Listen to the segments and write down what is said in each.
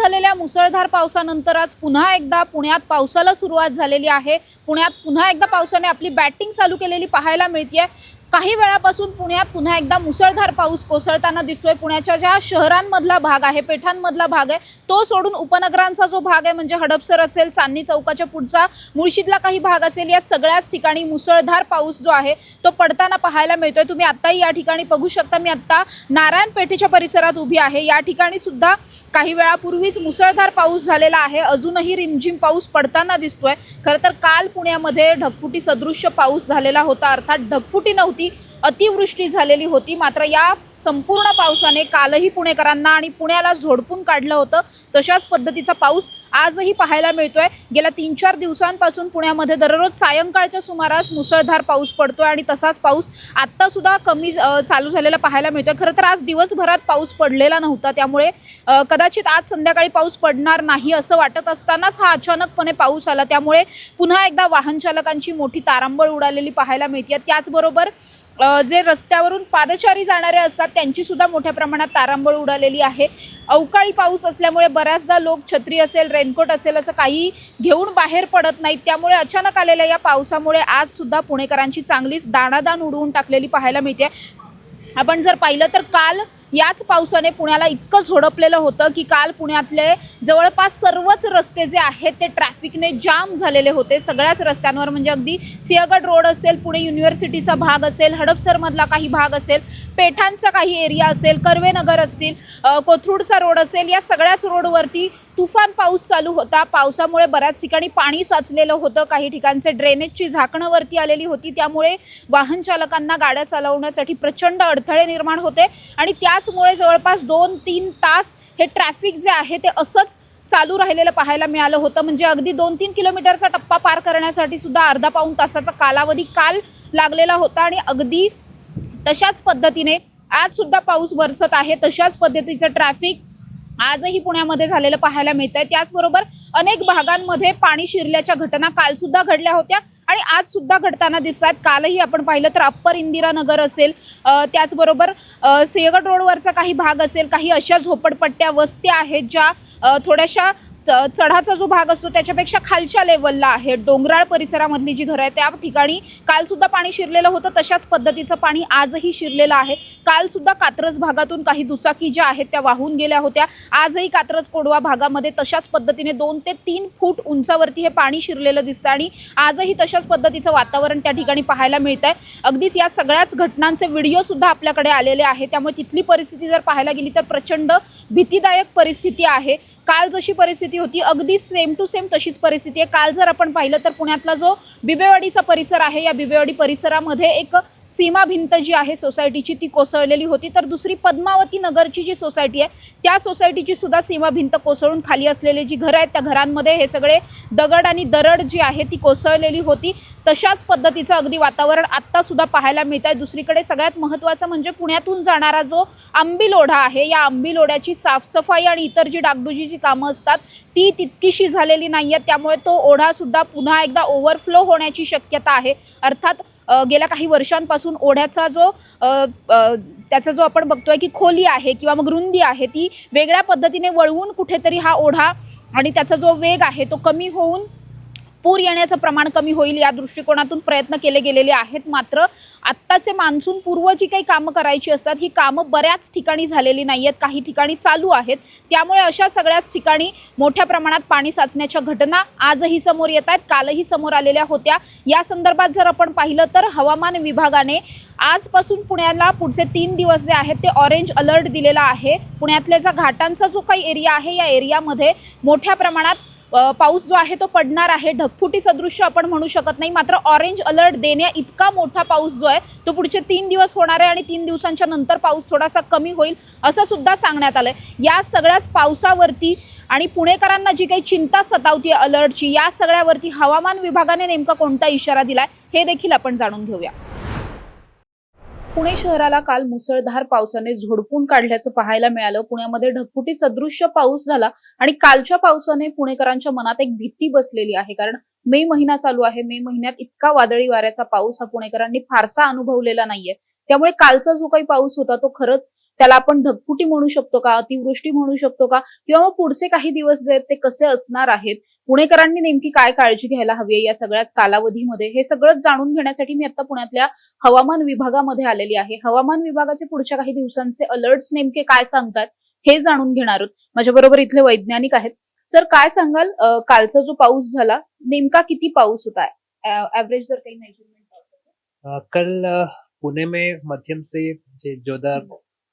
झालेल्या मुसळधार पावसानंतर आज पुन्हा एकदा पुण्यात पावसाला सुरुवात झालेली आहे। पुण्यात पुन्हा एकदा पावसाने आपली बॅटिंग चालू केलेली पाहायला मिळते। काही वेळापासून पुण्यात पुन्हा एकदा मुसळधार पाऊस कोसळताना दिसतोय। पुण्याच्या ज्या शहरांमधला भाग आहे, पेठांमधला भाग आहे, तो सोडून उपनगरांचा जो भाग आहे म्हणजे हडपसर असेल, चांदणी चौकाच्या पुढचा मुळशीतला काही भाग असेल, या सगळ्याच ठिकाणी मुसळधार पाऊस जो आहे तो पडताना पाहायला मिळतोय। तुम्ही आत्ताही या ठिकाणी बघू शकता। मी आत्ता नारायण पेठेच्या परिसरात उभी आहे। या ठिकाणी सुद्धा काही वेळापूर्वीच मुसळधार पाऊस झालेला आहे। अजूनही रिमझिम पाऊस पडताना दिसतोय। खरं तर काल पुण्यामध्ये ढगफुटी सदृश्य पाऊस झालेला होता, अर्थात ढगफुटी नव्हती, अतिवृष्टी झालेली होती। मात्र या संपूर्ण पावसाने कालही पुणेकरांना आणि पुण्याला झोडपून काढलं होतं। तशाच पद्धतीचा पाऊस आजही पाहायला मिळतोय। गेल्या 3-4 दिवसांपासून पुण्यामध्ये दररोज सायंकाळच्या सुमारास मुसळधार पाऊस पडतोय आणि तसाच पाऊस आता सुद्धा कमी चालू झालेला पाहायला मिळतोय। खरं तर आज दिवसभरात पाऊस पडलेला नव्हता, त्यामुळे कदाचित आज संध्याकाळी पाऊस पडणार नाही असं वाटत असतानाच हा अचानकपणे पाऊस आला। त्यामुळे पुन्हा एकदा वाहन चालकांची मोठी तारांबळ उडालेली पाहायला मिळते। त्याचबरोबर जे रस्त्यावरून पादचारी जाणारे असतात त्यांची सुद्धा मोठ्या प्रमाणात तारांबळ उडालेली आहे। अवकाळी पाऊस असल्यामुळे बऱ्याचदा लोक छत्री असेल, रेनकोट असेल असं काही घेऊन बाहेर पडत नाहीत। त्यामुळे अचानक आलेल्या या पावसामुळे आज सुद्धा पुणेकरांची चांगलीच दाणादाण उडवून टाकलेली पाहायला मिळते। आपण जर पाहिलं तर काल याच पावसाने पुण्याला इतकं झोडपलेलं होतं की काल पुण्यातले जवळपास सर्वच रस्ते जे आहेत ते ट्रॅफिकने जाम झालेले होते। सगळ्याच रस्त्यांवर म्हणजे अगदी सिंहगड रोड असेल, पुणे युनिव्हर्सिटीचा भाग असेल, हडपसरमधला काही भाग असेल, पेठांचा काही एरिया असेल, कर्वेनगर असतील, कोथरूडचा रोड असेल, या सगळ्याच रोडवरती तुफान पाऊस चालू होता। पावसामुळे बऱ्याच ठिकाणी पाणी साचलेलं होतं। काही ठिकाणचे ड्रेनेजची झाकणं वरती आलेली होती, त्यामुळे वाहन चालकांना गाड्या चालवण्यासाठी प्रचंड अडथळे निर्माण होते आणि त्याचमुळे जवळपास 2-3 तास हे ट्रॅफिक जे आहे ते असंच चालू राहिलेलं पाहायला मिळालं होतं। म्हणजे अगदी 2-3 किलोमीटरचा टप्पा पार करण्यासाठी सुद्धा अर्धा-पाऊण तासाचा कालावधी काल लागलेला होता आणि अगदी तशाच पद्धतीने आज सुद्धा पाऊस बरसत आहे। तशाच पद्धतीचं ट्रॅफिक आजही पुण्यामध्ये झालेलं पाहायला मिळतंय। त्याचबरोबर अनेक भागांमध्ये पाणी शिरल्याच्या घटना काल सुद्धा घडल्या होत्या आणि आज सुद्धा घडताना दिसतात। कालही आपण पाहिलं तर अप्पर इंदिरानगर असेल, त्याचबरोबर सिंहगड रोडवरचा काही भाग असेल, काही अशा झोपडपट्ट्या, वस्त्या आहेत ज्या थोड्याशा चढाचा जो भाग असतो त्याच्यापेक्षा खालच्या लेवलला आहे। डोंगराळ परिसरामधली जी घरं आहेत त्या ठिकाणी काल सुद्धा पाणी शिरलेलं होतं। तशाच पद्धतीचं पाणी आजही शिरलेलं आहे। काल सुद्धा कात्रज भागातून काही दुचाकी ज्या आहेत त्या वाहून गेल्या होत्या। आजही कात्रज कोडवा भागामध्ये तशाच पद्धतीने 2 ते 3 फूट उंचावरती हे पाणी शिरलेलं दिसतं आणि आजही तशाच पद्धतीचं वातावरण त्या ठिकाणी पाहायला मिळतंय। अगदीच या सगळ्याच घटनांचे व्हिडिओ सुद्धा आपल्याकडे आलेले आहेत। त्यामुळे तिथली परिस्थिती जर पाहायला गेली तर प्रचंड भीतीदायक परिस्थिती आहे। काल जशी परिस्थिती होती अगदी सेम टू सेम तशीच परिस्थिती आहे। काल जर आपण पाहिलं तर पुण्यातला जो बिबेवाडीचा परिसर आहे, या बिबेवाडी परिसरामध्ये एक सीमा भिंत जी आहे सोसायटीची ती कोसळलेली होती, तर दुसरी पद्मावती नगरची जी सोसायटी आहे त्या सोसायटीची सुद्धा सीमा भिंत कोसळून खाली असलेले जी घरं आहेत त्या घरांमध्ये हे सगळे दगड आणि दरड जी आहे ती कोसळलेली होती। तशाच पद्धतीचं अगदी वातावरण आत्ता सुद्धा पाहायला मिळत आहे। दुसरीकडे सगळ्यात महत्त्वाचं म्हणजे पुण्यातून जाणारा जो आंबील ओढा आहे, या आंबील ओढ्याची साफसफाई आणि इतर जी डागडुजीची कामं असतात ती तितकीशी झालेली नाही आहेत। त्यामुळे तो ओढा सुद्धा पुन्हा एकदा ओव्हरफ्लो होण्याची शक्यता आहे। अर्थात गेल्या काही वर्षांपासून ओढ्याचा त्याचा जो आपण बघतोय की खोली आहे किंवा मग रुंदी आहे ती वेगळ्या पद्धतीने वळवून कुठेतरी हा ओढा आणि त्याचा जो वेग आहे तो कमी होऊन पूर येण्याचं प्रमाण कमी होईल या दृष्टिकोनातून प्रयत्न केले गेलेले आहेत। मात्र आत्ताचे मान्सून पूर्व जी काही कामं करायची असतात ही कामं बऱ्याच ठिकाणी झालेली नाही आहेत, काही ठिकाणी चालू आहेत। त्यामुळे अशा सगळ्याच ठिकाणी मोठ्या प्रमाणात पाणी साचण्याच्या घटना आजही समोर येत आहेत, कालही समोर आलेल्या होत्या। या संदर्भात जर आपण पाहिलं तर हवामान विभागाने आजपासून पुण्याला पुढचे 3 दिवस जे आहेत ते ऑरेंज अलर्ट दिलेला आहे। पुण्यातल्या ज्या घाटांचा जो काही एरिया आहे या एरियामध्ये मोठ्या प्रमाणात पाऊस जो आहे तो पडणार आहे। ढगफुटी सदृश्य आपण म्हणू शकत नाही, मात्र ऑरेंज अलर्ट देण्या इतका मोठा पाऊस जो आहे तो पुढचे 3 दिवस होणार आहे आणि 3 दिवसांच्या नंतर पाऊस थोडासा कमी होईल असं सुद्धा सांगण्यात आलंय। या सगळ्याच पावसावरती आणि पुणेकरांना जी काही चिंता सतावती अलर्टची, या सगळ्यावरती हवामान विभागाने नेमका कोणता इशारा दिलाय हे देखील आपण जाणून घेऊया। पुणे शहराला काल मुसळधार पावसाने झोडपून काढल्याचं पाहायला मिळालं। पुण्यामध्ये ढगफुटी सदृश्य पाऊस झाला आणि कालच्या पावसाने पुणेकरांच्या मनात एक भीती बसलेली आहे, कारण मे महिना चालू आहे। मे महिन्यात इतका वादळी वाऱ्याचा पाऊस हा पुणेकरांनी फारसा अनुभवलेला नाहीये। त्यामुळे कालचा जो काही पाऊस होता तो खरंच त्याला आपण ढगफुटी म्हणू शकतो का, अतिवृष्टी म्हणू शकतो का, किंवा मग पुढचे काही दिवस जे आहेत ते कसे असणार आहेत, पुणेकरांनी नेमकी काय काळजी घ्यायला हवी आहे या सगळ्याच कालावधीमध्ये, हे सगळंच जाणून घेण्यासाठी मी आता पुण्यातल्या हवामान विभागामध्ये आलेली आहे. हवामान विभागाचे पुढच्या काही दिवसांचे अलर्ट्स नेमके काय सांगतात हे जाणून घेणार आहोत. माझ्याबरोबर इथले वैज्ञानिक आहेत. सर, काय सांगाल, कालचा जो पाऊस झाला नेमका किती पाऊस होता, ऍव्हरेज जर काही मेजरमेंट कल पुणे में मध्यम से जोरदार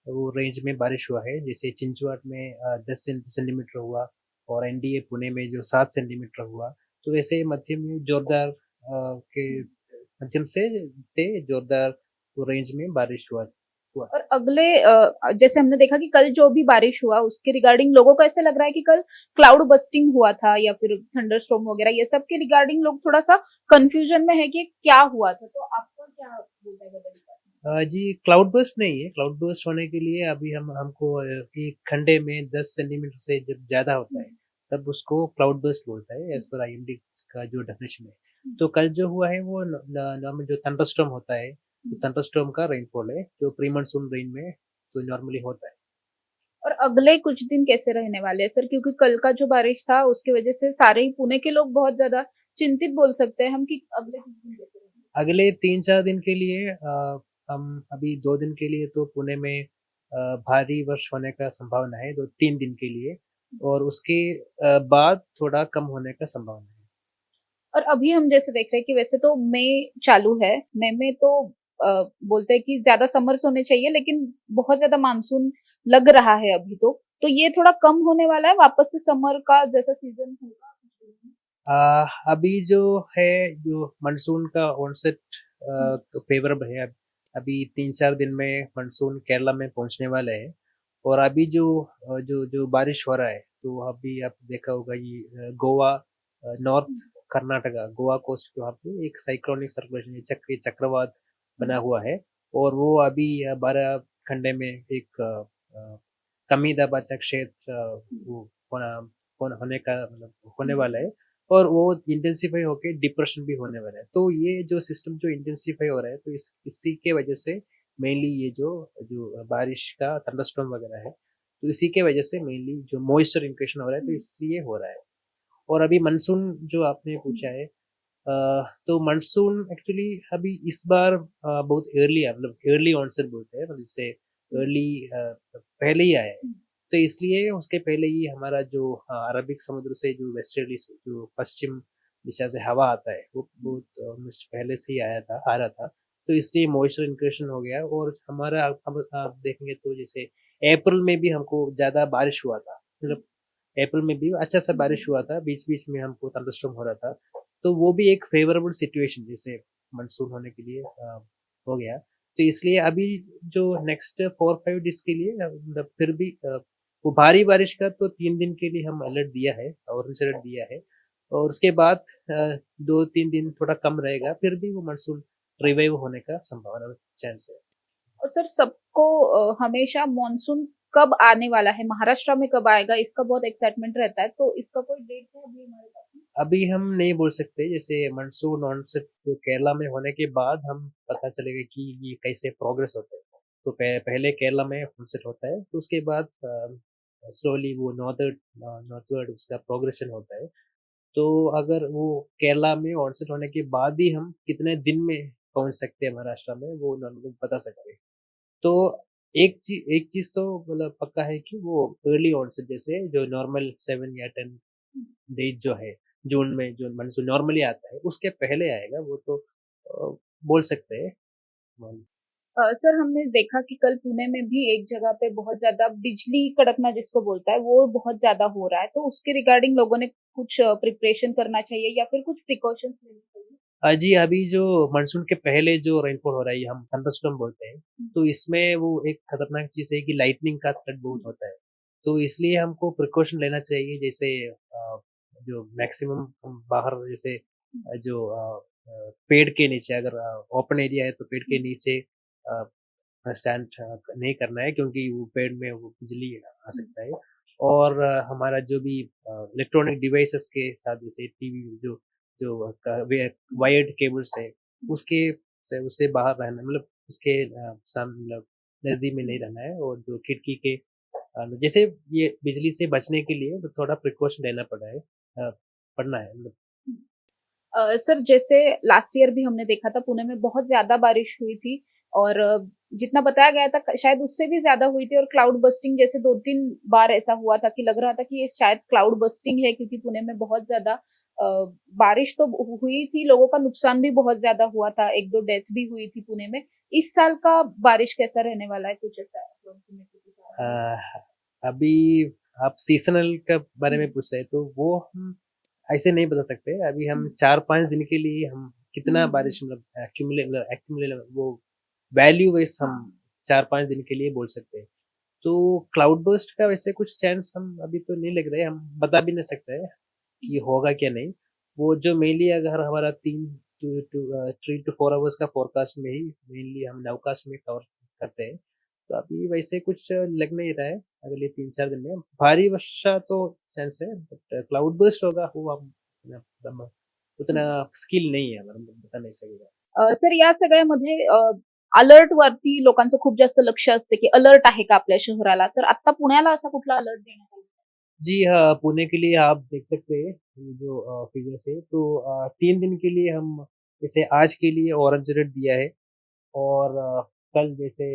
वो रेंज में बारिश हुआ है। जैसे चिंचवाट में 10 सेंटीमीटर हुआ और एनडीए पुणे में जो 7 सेंटीमीटर हुआ। तो वैसे मध्यम जोरदार के मध्यम से जोरदार वो रेंज में बारिश हुआ हुआ। और अगले जैसे हमने देखा कि कल जो भी बारिश हुआ उसके रिगार्डिंग लोगों को ऐसे लग रहा है कि कल क्लाउड बस्टिंग हुआ था या फिर थंडरस्टॉर्म वगैरह, ये सब के रिगार्डिंग लोग थोड़ा सा कंफ्यूजन में है कि क्या हुआ था, तो आपका क्या बोलता है बदल जी, क्लाउड बर्स्ट नहीं है। क्लाउड बर्स्ट होने के लिए अभी हमको एक घंटे में 10 सेंटीमीटर से जब ज़्यादा होता है, तब उसको क्लाउड बर्स्ट बोलता है एज़ पर आईएमडी का जो डेफिनेशन है। तो कल जो हुआ है वो नॉर्मल जो थंडरस्टॉर्म होता है, तो थंडरस्टॉर्म का रेनफॉल है, जो प्री मानसून रेन में तो नॉर्मली होता है। और अगले कुछ दिन कैसे रहने वाले हैं सर, क्योंकि कल का जो बारिश था उसकी वजह से सारे ही पुणे के लोग बहुत ज्यादा चिंतित बोल सकते हैं हम कि अगले कुछ दिन कैसे रहेंगे। अगले 3-4 दिन के लिए हम अभी 2 दिन के लिए तो पुणे में भारी वर्ष होने का संभावना है, 2-3 दिन के लिए, और उसके बाद थोड़ा कम होने का संभावना है। और अभी हम जैसे देख रहे हैं कि वैसे तो मई चालू है, मई में तो बोलते हैं कि ज्यादा समर्स होने चाहिए, लेकिन बहुत ज्यादा मानसून लग रहा है अभी तो ये थोड़ा कम होने वाला है, वापस से समर का जैसा सीजन होगा। अभी जो है जो मानसून का ऑनसेट फेवरेबल है। अभी 3-4 दिन में मानसून केरला में पहुंचने वाला है। और अभी जो जो जो बारिश हो रहा है, तो अभी आप देखा होगा ये गोवा, नॉर्थ कर्नाटका, गोवा कोस्ट के वहाँ पे एक साइक्लोनिक सर्कुलेशन चक्रवात बना हुआ है। और वो अभी 12 घंटे में एक कमी दबाचा क्षेत्र वो होना होने का मतलब होने वाला है। और वो इंटेंसिफाई होके डिप्रेशन भी होने वाला है। तो ये जो सिस्टम जो इंटेंसिफाई हो रहा है, तो इसी के वजह से मेनली ये जो जो बारिश का थंडरस्टॉर्म वगैरह है, तो इसी के वजह से मेनली जो मॉइस्चर इंक्रेशन हो रहा है, तो इसलिए हो रहा है। और अभी मानसून जो आपने पूछा है, तो मानसून एक्चुअली अभी इस बार बहुत अर्ली है, मतलब अर्ली ऑनसेट बोलते हैं, मतलब इससे अर्ली पहले ही आया है। तो इसलिए उसके पहले ही हमारा जो अरबिक समुद्र से जो वेस्टर्ली जो पश्चिम दिशा से हवा आता है, वो बहुत पहले से ही आ रहा था। तो इसलिए मॉइस्चर इंक्रेशन हो गया। और हमारा अब आप देखेंगे तो जैसे अप्रैल में भी हमको ज़्यादा बारिश हुआ था, मतलब अप्रैल में भी अच्छा सा बारिश हुआ था, बीच-बीच में हमको थंडरस्टॉर्म हो रहा था। तो वो भी एक फेवरेबल सिचुएशन जैसे मानसून होने के लिए हो गया। तो इसलिए अभी जो नेक्स्ट 4-5 डेज़ के लिए मतलब फिर भी वो भारी बारिश का तो 3 दिन के लिए हम अलर्ट दिया है, ऑरेंज अलर्ट दिया है। और उसके बाद 2-3 दिन थोड़ा कम रहेगा, फिर भी वो मानसून रिवाइव होने का संभावना चांस है। और सर, सबको हमेशा मॉनसून कब आने वाला है, महाराष्ट्र में कब आएगा, इसका बहुत एक्साइटमेंट रहता है, तो इसका कोई डेट है अभी हमारे पास में? अभी हम नहीं बोल सकते। जैसे मानसून ऑनसेट जो केरला में होने के बाद हम पता चलेगा कि ये कैसे प्रोग्रेस होता है। तो पहले केरला में ऑनसेट होता है, तो उसके बाद स्लोली वो नॉर्थवर्ड उसका प्रोग्रेशन होता है। तो अगर वो केरला में ऑनसेट होने के बाद ही हम कितने दिन में पहुंच सकते हैं महाराष्ट्र में, वो नॉर्मली बता सकते हैं। तो एक चीज तो मतलब पक्का है कि वो अर्ली ऑनसेट जैसे जो नॉर्मल 7 या 10 डेज जो है जून में जो मानसून नॉर्मली आता है, उसके पहले आएगा वो तो बोल सकते हैं। मान- सर, हमने देखा कि कल पुणे में भी एक जगह पे बहुत ज्यादा बिजली कड़कना जिसको बोलता है वो बहुत ज्यादा हो रहा है, तो उसके रिगार्डिंग लोगों ने कुछ प्रिपरेशन करना चाहिए या फिर कुछ प्रिकॉशंस लेने चाहिए। जी, अभी जो मानसून के पहले जो रेनफॉल हो रहा है, ये हम थंडरस्टॉर्म बोलते हैं। तो इसमें वो एक खतरनाक चीज़ है कि लाइटनिंग का थ्रेट बहुत होता है। तो इसलिए हमको प्रिकॉशन लेना चाहिए। जैसे जो मैक्सिमम हम बाहर जैसे पेड़ के नीचे, अगर ओपन एरिया है तो पेड़ के नीचे स्टैंड नहीं करना है, क्योंकि वो पेड़ में वो बिजली आ सकता है। और हमारा जो भी इलेक्ट्रॉनिक डिवाइसेस के साथ जैसे टीवी जो जो वायर्ड केबल्स है, उसके से उससे बाहर रहना, मतलब उसके मतलब नजदीक में नहीं रहना है, और जो खिड़की के जैसे ये बिजली से बचने के लिए तो थोड़ा प्रिकॉशन लेना पड़ना है मतलब। सर जैसे लास्ट ईयर भी हमने देखा था पुणे में बहुत ज्यादा बारिश हुई थी और जितना बताया गया था शायद उससे भी ज्यादा हुई थी और क्लाउड बस्टिंग जैसे 2-3 बार ऐसा हुआ था कि लग रहा था कि ये शायद क्लाउड बस्टिंग है क्योंकि पुणे में बहुत ज्यादा बारिश तो हुई थी, लोगों का नुकसान भी बहुत ज्यादा हुआ था, 1-2 डेथ भी हुई थी पुणे में। इस साल का बारिश कैसा रहने वाला है, कुछ ऐसा है? अ, अभी आप सीज़नल का बारे में पूछ रहे हैं, तो वो हम ऐसे नहीं बता सकते। अभी हम 4-5 दिन के लिए हम कितना बारिश मतलब एक्यूमुलेट वो वैल्यू वाइज़ हम 4-5 दिन के लिए बोल सकते हैं। तो क्लाउड बर्स्ट का वैसे कुछ चांस हम अभी तो नहीं लग रहे, हम बता भी नहीं सकते हैं कि होगा क्या नहीं। वो जो मेनली अगर हमारा 3 टू 4 आवर्स का फोरकास्ट में ही मेनली हम नाउकास्ट में कवर करते हैं। तो अभी वैसे कुछ लग नहीं रहा है अगले 3-4 दिन में। भारी वर्षा तो चांस है, बट क्लाउड बर्स्ट होगा वो हम मतलब उतना स्किल नहीं है हमारा, बता नहीं सकेगा। सर या सगळ्यामध्ये अलर्ट वरती लोकांचं खूप जास्त लक्ष असते की अलर्ट आहे का आपल्या शहराला, तर आता पुण्याला असा कुठला अलर्ट देण्यात आला? जी हाँ, पुणे के लिए आप देख सकते हैं ये जो फिगर्स है, तो 3 दिन के लिए हम जैसे आज के लिए ऑरेंज अलर्ट दिया है, और कल जैसे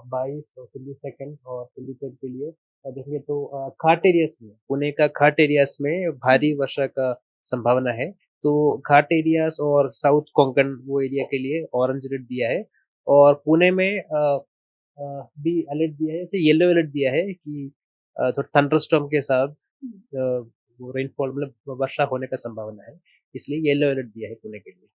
22 और 22 और 23 के लिए देखेंगे तो घाट एरियाज में, पुणे का घाट एरियाज में भारी वर्षा का संभावना है। तो घाट एरियाज और साउथ कोंकण वो एरिया के लिए ऑरेंज अलर्ट दिया है, और पुणे में भी अलर्ट दिया है, जैसे येलो अलर्ट दिया है कि थोड़ा थंडरस्टॉर्म के साथ वो रेनफॉल मतलब वर्षा होने का संभावना है, इसलिए येलो अलर्ट दिया है पुणे के लिए।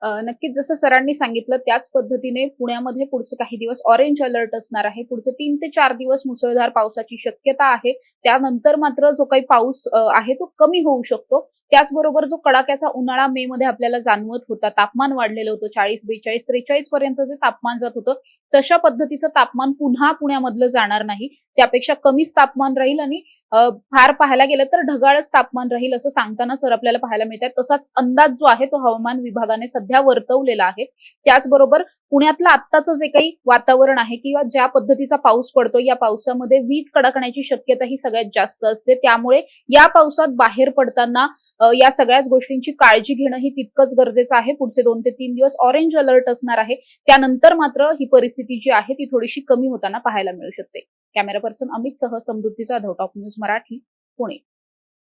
नक्कीच जसं सरांनी सांगितलं त्याच पद्धतीने पुण्यामध्ये पुढचे काही दिवस ऑरेंज अलर्ट असणार आहे. पुढचे 3 ते 4 दिवस मुसळधार पावसाची शक्यता आहे. त्यानंतर मात्र जो काही पाऊस आहे तो कमी होऊ शकतो. त्याचबरोबर जो कडाक्याचा उन्हाळा मे मध्ये आपल्याला जाणवत होता, तापमान वाढलेलं होतं 40, 42, 43 पर्यंत जे तापमान जात होतं, तशा पद्धतीचं तापमान पुन्हा पुण्यामधलं जाणार नाही. त्यापेक्षा कमीच तापमान राहील आणि फार पाहायला गेलं तर ढगाळच तापमान राहील असं सांगताना सर आपल्याला पाहायला मिळत आहे. तसाच अंदाज जो आहे तो हवामान विभागाने सध्या वर्तवलेला आहे. त्याचबरोबर पुण्यातलं आत्ताचं जे काही वातावरण आहे किंवा ज्या पद्धतीचा पाऊस पडतो, या पावसामध्ये वीज कडकण्याची शक्यता ही सगळ्यात जास्त असते. त्यामुळे या पावसात बाहेर पडताना या सगळ्याच गोष्टींची काळजी घेणं ही तितकंच गरजेचं आहे. पुढचे 2 ते 3 दिवस ऑरेंज अलर्ट असणार आहे. त्यानंतर मात्र ही परिस्थिती जी आहे ती थोडीशी कमी होताना पाहायला मिळू शकते. कॅमेरा पर्सन अमित सह समृद्धी जाधव, टॉप न्यूज मराठी, पुणे.